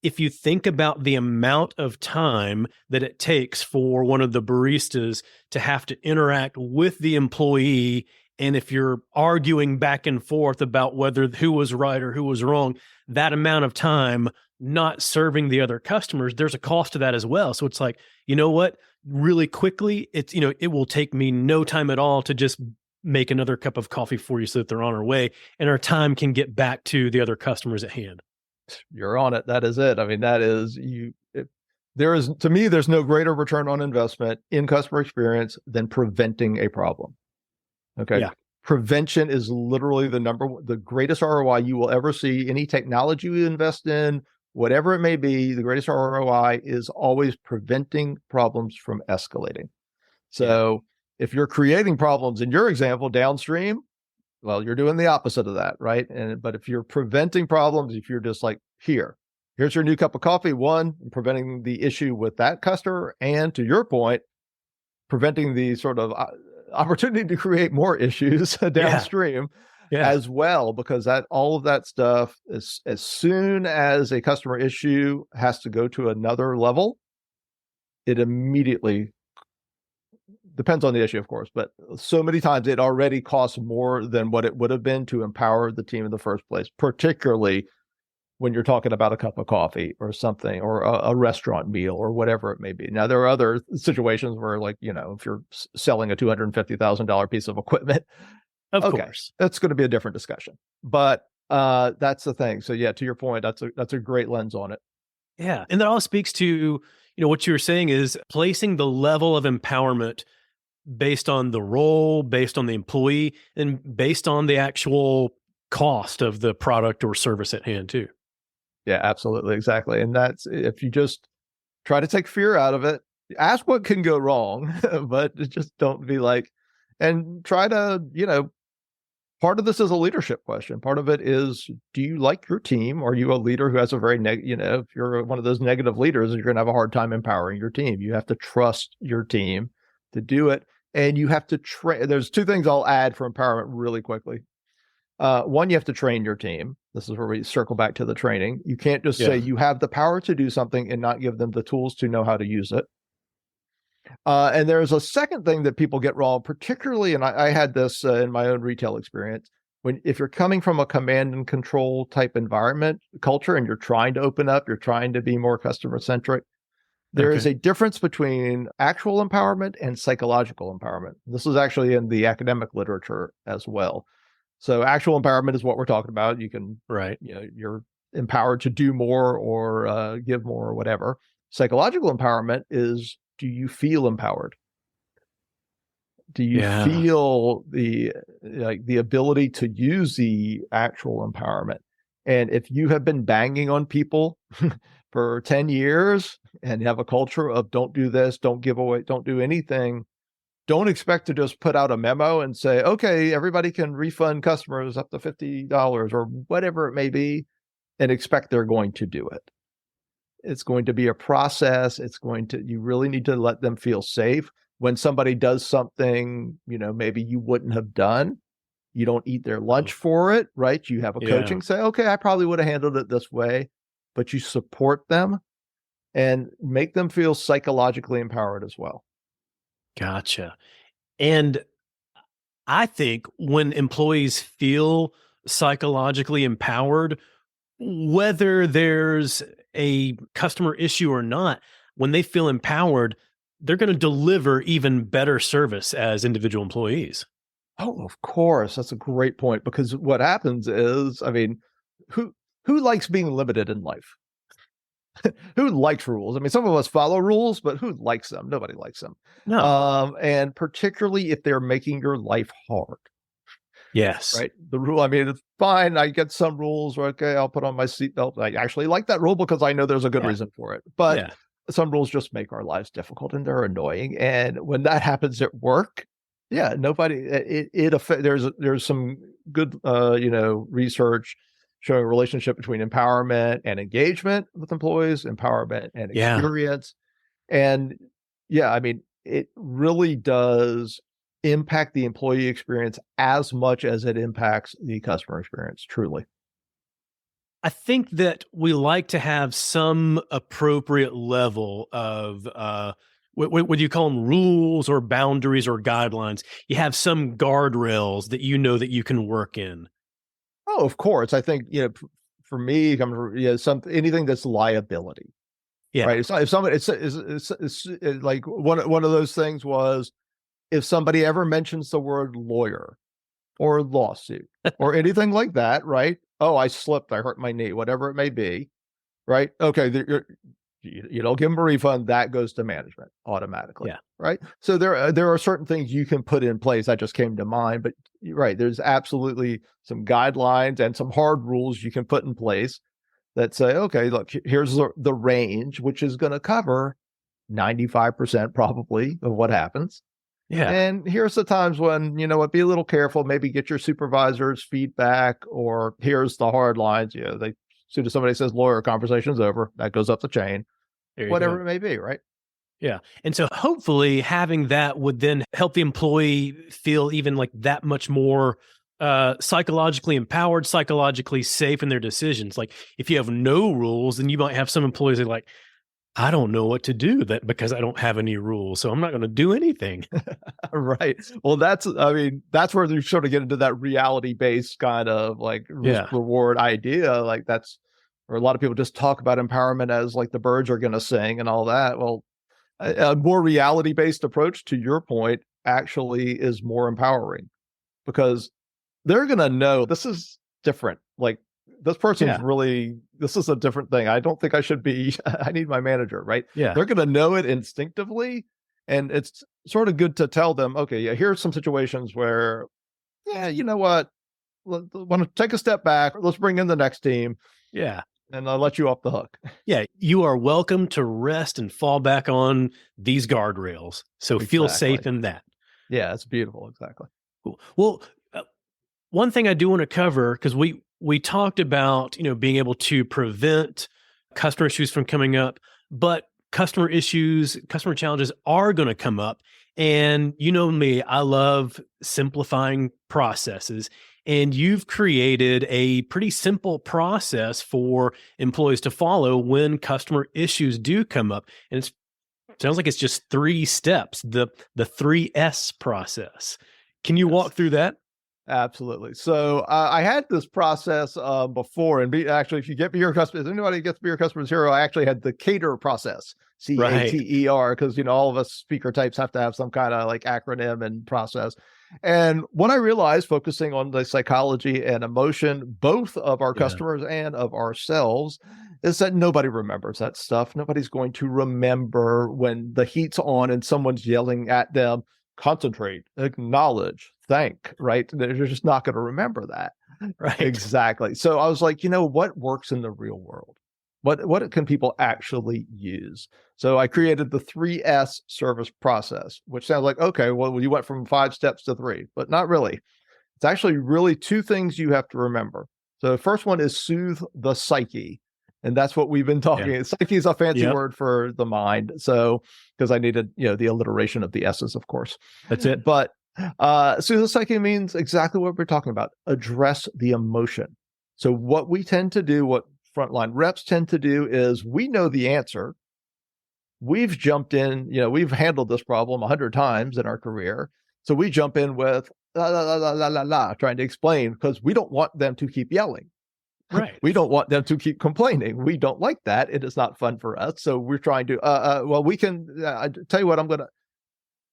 If you think about the amount of time that it takes for one of the baristas to have to interact with the employee, and if you're arguing back and forth about who was right or who was wrong, that amount of time not serving the other customers, there's a cost to that as well. So it's like, you know what? Really quickly, it's, it will take me no time at all to just make another cup of coffee for you so that they're on our way and our time can get back to the other customers at hand. You're on it. That is it. I mean, that is you. To me, there's no greater return on investment in customer experience than preventing a problem. Okay. Yeah. Prevention is literally the greatest ROI you will ever see. Any technology you invest in, whatever it may be, the greatest ROI is always preventing problems from escalating. So if you're creating problems in your example downstream, well, you're doing the opposite of that, right? But if you're preventing problems, if you're just like, here's your new cup of coffee, one, preventing the issue with that customer, and to your point, preventing the sort of opportunity to create more issues downstream as well, because all of that stuff is, as soon as a customer issue has to go to another level, it immediately depends on the issue, of course, but so many times it already costs more than what it would have been to empower the team in the first place, particularly when you're talking about a cup of coffee or something, or a restaurant meal or whatever it may be. Now, there are other situations where, like, if you're selling a $250,000 piece of equipment, of course, that's going to be a different discussion. But that's the thing. So yeah, to your point, that's a great lens on it. Yeah. And that all speaks to, what you were saying is placing the level of empowerment based on the role, based on the employee, and based on the actual cost of the product or service at hand too. Yeah, absolutely. Exactly. And that's, if you just try to take fear out of it, ask what can go wrong, but just don't be like, and try to, part of this is a leadership question. Part of it is, do you like your team? Are you a leader who has a very if you're one of those negative leaders, you're going to have a hard time empowering your team. You have to trust your team to do it. And you have to train. There's two things I'll add for empowerment really quickly. One, you have to train your team. This is where we circle back to the training. You can't just say you have the power to do something and not give them the tools to know how to use it. And there's a second thing that people get wrong, particularly, and I had this in my own retail experience, if you're coming from a command and control type environment culture and you're trying to open up, you're trying to be more customer centric, there is a difference between actual empowerment and psychological empowerment. This is actually in the academic literature as well. So actual empowerment is what we're talking about. You can, you're empowered to do more or give more or whatever. Psychological empowerment is, do you feel empowered? Do you feel the ability to use the actual empowerment? And if you have been banging on people for 10 years and you have a culture of don't do this, don't give away, don't do anything, don't expect to just put out a memo and say, okay, everybody can refund customers up to $50 or whatever it may be, and expect they're going to do it. It's going to be a process. You really need to let them feel safe. When somebody does something, maybe you wouldn't have done, you don't eat their lunch for it, right? You have a coaching say, okay, I probably would have handled it this way, but you support them and make them feel psychologically empowered as well. Gotcha. And I think when employees feel psychologically empowered, whether there's a customer issue or not, when they feel empowered, they're going to deliver even better service as individual employees. Oh, of course. That's a great point, because what happens is, who likes being limited in life? Who likes rules? Some of us follow rules, but who likes them? Nobody likes them. No. And particularly if they're making your life hard. Yes. Right. The rule, it's fine. I get some rules. Okay, I'll put on my seatbelt. I actually like that rule because I know there's a good reason for it. But some rules just make our lives difficult and they're annoying. And when that happens at work, nobody, there's some good, research showing a relationship between empowerment and engagement with employees, empowerment and experience. And it really does impact the employee experience as much as it impacts the customer experience, truly. I think that we like to have some appropriate level of, what do you call them, rules or boundaries or guidelines? You have some guardrails that that you can work in. Oh, of course. I think, for me comes, anything that's liability. Yeah. Right. If somebody, it's like one of those things was, if somebody ever mentions the word lawyer or lawsuit or anything like that, right? Oh, I slipped, I hurt my knee, whatever it may be, right? Okay, you don't give them a refund. That goes to management automatically, Yeah. right? So there are certain things you can put in place. That just came to mind, but right, there's absolutely some guidelines and some hard rules you can put in place that say, okay, look, here's the range, which is going to cover 95% probably of what happens. Yeah. And here's the times when, be a little careful, maybe get your supervisor's feedback, or here's the hard lines. As soon as somebody says lawyer, conversation's over, that goes up the chain, whatever it may be, right? Yeah. And so hopefully having that would then help the employee feel even like that much more psychologically empowered, psychologically safe in their decisions. Like if you have no rules, then you might have some employees that are like, I don't know what to do because I don't have any rules. So I'm not going to do anything. Right. Well, that's where you sort of get into that reality-based kind of like risk reward idea. Like or a lot of people just talk about empowerment as like the birds are going to sing and all that. Well, a more reality-based approach, to your point, actually is more empowering, because they're going to know this is different. Like, this person's this is a different thing. I don't think I should be, I need my manager, right? Yeah. They're going to know it instinctively. And it's sort of good to tell them, okay, here's some situations where, you know what? Want to take a step back. Let's bring in the next team. Yeah. And I'll let you off the hook. Yeah. You are welcome to rest and fall back on these guardrails. So feel safe in that. Yeah, it's beautiful. Exactly. Cool. Well, one thing I do want to cover, because we talked about, being able to prevent customer issues from coming up, but customer challenges are going to come up. And you know me, I love simplifying processes. And you've created a pretty simple process for employees to follow when customer issues do come up. And it sounds like it's just 3 steps, the 3S process. Can you walk through that? Absolutely. So I had this process before, and actually, if you get Be Your Customer, if anybody gets Be Your Customer's Hero, I actually had the CATER process, CATER, because all of us speaker types have to have some kind of like acronym and process. And what I realized, focusing on the psychology and emotion, both of our customers and of ourselves, is that nobody remembers that stuff. Nobody's going to remember when the heat's on and someone's yelling at them, concentrate, acknowledge, thank, right? They're just not going to remember that. Right. Exactly. So I was like, what works in the real world? What can people actually use? So I created the 3S service process, which sounds like, okay, well, you went from 5 steps to 3, but not really. It's actually really 2 things you have to remember. So the first one is soothe the psyche. And that's what we've been talking. Yeah. Psyche is a fancy word for the mind. So, because I needed, the alliteration of the S's, of course. That's it. But soothe the psyche means exactly what we're talking about. Address the emotion. So what we tend to do, what frontline reps tend to do, is we know the answer. We've jumped in, we've handled this problem 100 times in our career. So we jump in with la, la, la, la, la, la, la, trying to explain, because we don't want them to keep yelling. Right. We don't want them to keep complaining. We don't like that. It is not fun for us. So we're trying to, we can, tell you what, I'm going to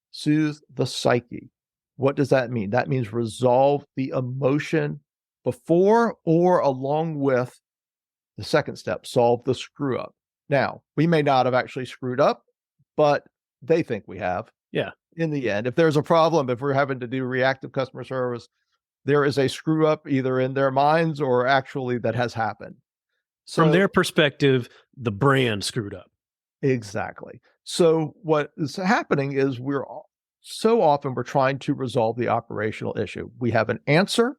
soothe the psyche. What does that mean? That means resolve the emotion before or along with the second step, solve the screw up. Now, we may not have actually screwed up, but they think we have. Yeah. In the end, if there's a problem, if we're having to do reactive customer service, there is a screw up either in their minds or actually that has happened. So, from their perspective, the brand screwed up. Exactly. So what is happening is so often we're trying to resolve the operational issue. We have an answer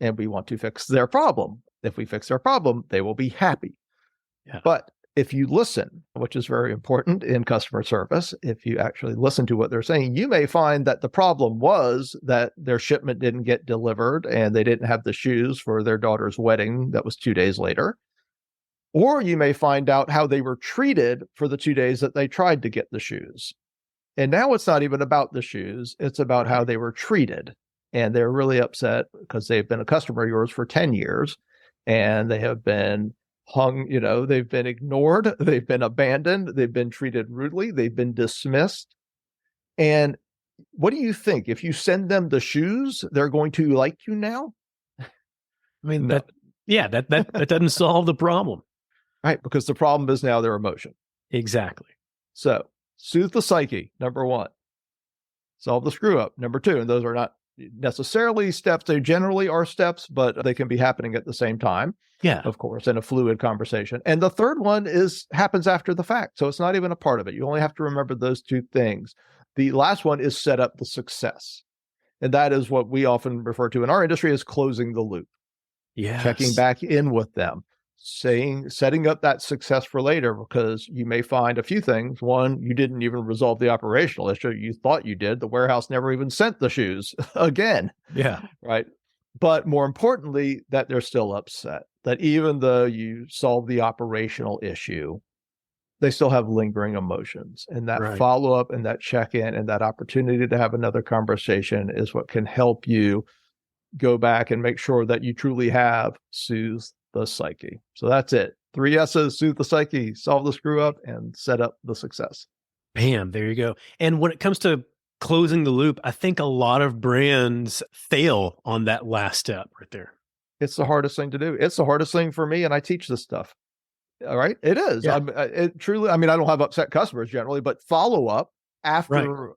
and we want to fix their problem. If we fix their problem, they will be happy. Yeah. But if you listen, which is very important in customer service, if you actually listen to what they're saying, you may find that the problem was that their shipment didn't get delivered and they didn't have the shoes for their daughter's wedding that was 2 days later. Or you may find out how they were treated for the 2 days that they tried to get the shoes. And now it's not even about the shoes. It's about how they were treated. And they're really upset because they've been a customer of yours for 10 years. and they have been hung, they've been ignored, they've been abandoned, they've been treated rudely, they've been dismissed. And what do you think? If you send them the shoes, they're going to like you now? I mean, No. that doesn't solve the problem. Right, because the problem is now their emotion. Exactly. So soothe the psyche, number one. Solve the screw up, number two. And those are not necessarily steps. They generally are steps, but they can be happening at the same time. Yeah. Of course, in a fluid conversation. And the third one happens after the fact. So it's not even a part of it. You only have to remember those two things. The last one is set up the success. And that is what we often refer to in our industry as closing the loop. Yes. Checking back in with them, setting up that success for later, because you may find a few things. One, you didn't even resolve the operational issue. You thought you did. The warehouse never even sent the shoes again. Yeah. Right. But more importantly, that they're still upset, that even though you solve the operational issue, they still have lingering emotions. And that follow-up and that check-in and that opportunity to have another conversation is what can help you go back and make sure that you truly have soothed the psyche. So that's it. 3 S's: soothe the psyche, solve the screw up, and set up the success. Bam, there you go. And when it comes to closing the loop, I think a lot of brands fail on that last step right there. It's the hardest thing to do. It's the hardest thing for me, and I teach this stuff. All right. It is. Yeah. I don't have upset customers generally, but follow up after,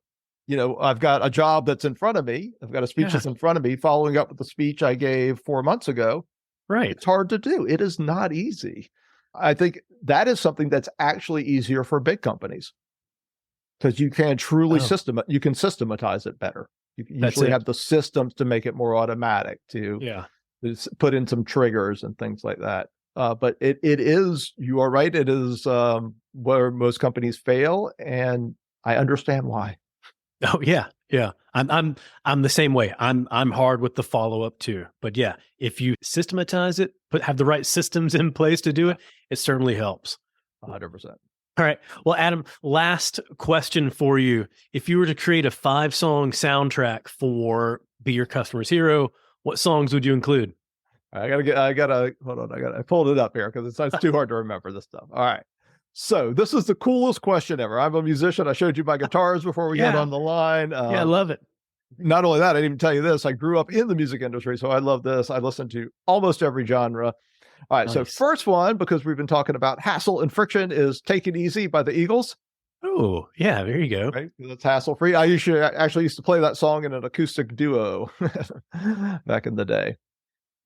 I've got a job that's in front of me. I've got a speech that's in front of me, following up with the speech I gave 4 months ago. Right. It's hard to do. It is not easy. I think that is something that's actually easier for big companies, because you can truly systematize it better. You usually have the systems to make it more automatic, to put in some triggers and things like that. But it is, you are right, it is where most companies fail, and I understand why. Oh yeah. Yeah. I'm the same way. I'm hard with the follow-up too. But yeah, if you systematize it, have the right systems in place to do it, it certainly helps. 100%. All right. Well, Adam, last question for you. If you were to create a 5-song soundtrack for Be Your Customer's Hero, what songs would you include? I pulled it up here because it's too hard to remember this stuff. All right. So this is the coolest question ever. I'm a musician. I showed you my guitars before we got on the line. I love it. Not only that, I didn't even tell you this. I grew up in the music industry, so I love this. I listen to almost every genre. All right. Nice. So first one, because we've been talking about hassle and friction, is Take It Easy by the Eagles. Oh, yeah. There you go. Right? It's hassle-free. I actually used to play that song in an acoustic duo back in the day.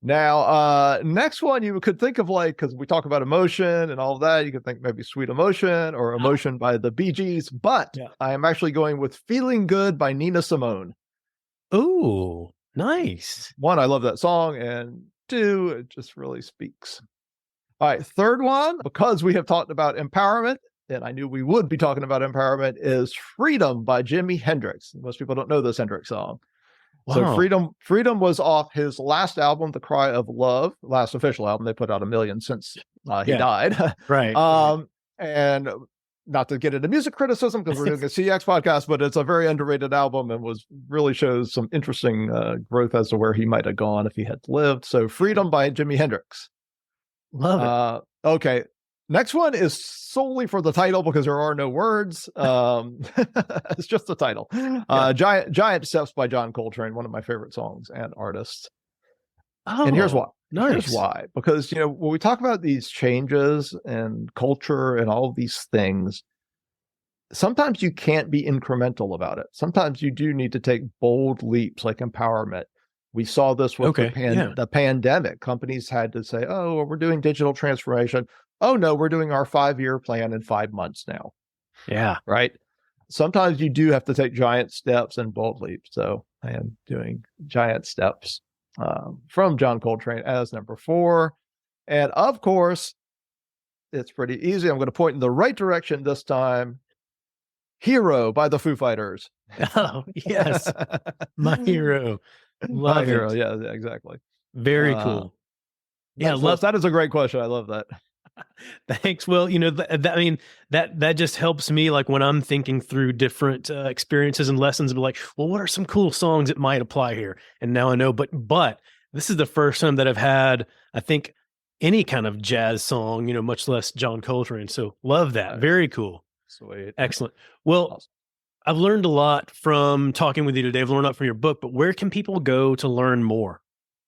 Now, next one you could think of, because we talk about emotion and all of that, you could think maybe Sweet Emotion or Emotion by the Bee Gees, but I am actually going with Feeling Good by Nina Simone. Oh, nice. 1, I love that song, and 2, it just really speaks. All right, third one, because we have talked about empowerment, and I knew we would be talking about empowerment, is Freedom by Jimi Hendrix. Most people don't know this Hendrix song. Wow. So Freedom was off his last album, The Cry of Love, last official album. They put out 1 million since he died. Right. And not to get into music criticism, because we're doing a CX podcast, but it's a very underrated album and really shows some interesting growth as to where he might have gone if he had lived. So Freedom by Jimi Hendrix. Love it. Okay. Next one is solely for the title because there are no words. It's just the title. Giant Steps by John Coltrane, one of my favorite songs and artists. Oh, and here's why. Nice. Here's why. Because, when we talk about these changes and culture and all of these things, sometimes you can't be incremental about it. Sometimes you do need to take bold leaps like empowerment. We saw this with the pandemic. Companies had to say, oh, well, we're doing digital transformation. Oh, no, we're doing our 5-year plan in 5 months now. Yeah. Right. Sometimes you do have to take giant steps and bold leaps. So I am doing Giant Steps from John Coltrane as number 4. And of course, it's pretty easy. I'm going to point in the right direction this time. Hero by the Foo Fighters. Oh, yes. My hero. Love My it. hero. Yeah, exactly. Very cool. Yeah, that is a great question. I love that. Thanks. Well, that just helps me, like when I'm thinking through different experiences and lessons, and be like, well, what are some cool songs that might apply here? And now I know, but this is the first time that I've had, I think, any kind of jazz song, much less John Coltrane. So love that. Very cool. Sweet. Excellent. Well, Awesome. I've learned a lot from talking with you today. I've learned a lot from your book, but where can people go to learn more?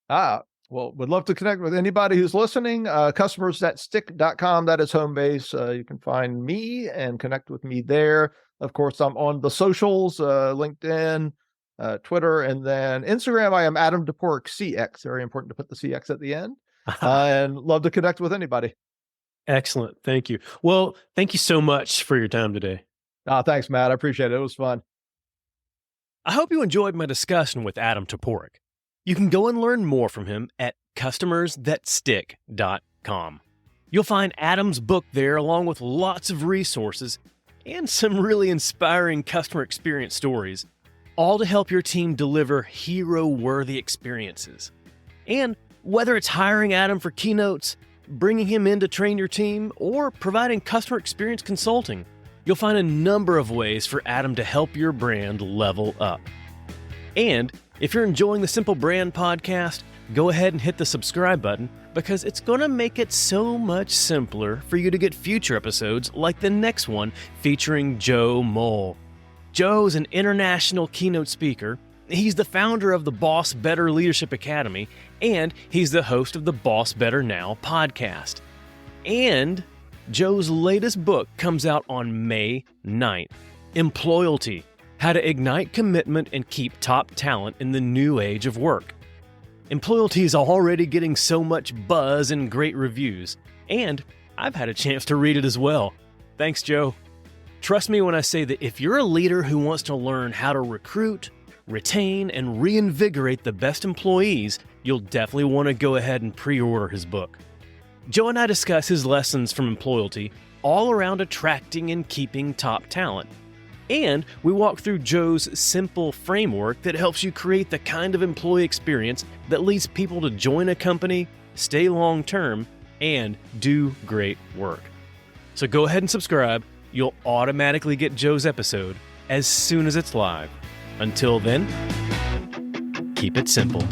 Well, would love to connect with anybody who's listening. Customersthatstick.com, that is home base. You can find me and connect with me there. Of course, I'm on the socials, LinkedIn, Twitter, and then Instagram. I am Adam Toporek, CX. Very important to put the CX at the end. And love to connect with anybody. Excellent. Thank you. Well, thank you so much for your time today. Thanks, Matt. I appreciate it. It was fun. I hope you enjoyed my discussion with Adam Toporek. You can go and learn more from him at customersthatstick.com. You'll find Adam's book there along with lots of resources and some really inspiring customer experience stories, all to help your team deliver hero-worthy experiences. And whether it's hiring Adam for keynotes, bringing him in to train your team, or providing customer experience consulting, you'll find a number of ways for Adam to help your brand level up. And if you're enjoying the Simple Brand podcast, go ahead and hit the subscribe button because it's going to make it so much simpler for you to get future episodes like the next one featuring Joe Mole. Joe's an international keynote speaker. He's the founder of the Boss Better Leadership Academy, and he's the host of the Boss Better Now podcast. And Joe's latest book comes out on May 9th, Employalty: How to Ignite Commitment and Keep Top Talent in the New Age of Work. Employalty is already getting so much buzz and great reviews, and I've had a chance to read it as well. Thanks, Joe. Trust me when I say that if you're a leader who wants to learn how to recruit, retain, and reinvigorate the best employees, you'll definitely want to go ahead and pre-order his book. Joe and I discuss his lessons from Employalty all around attracting and keeping top talent. And we walk through Joe's simple framework that helps you create the kind of employee experience that leads people to join a company, stay long-term, and do great work. So go ahead and subscribe. You'll automatically get Joe's episode as soon as it's live. Until then, keep it simple.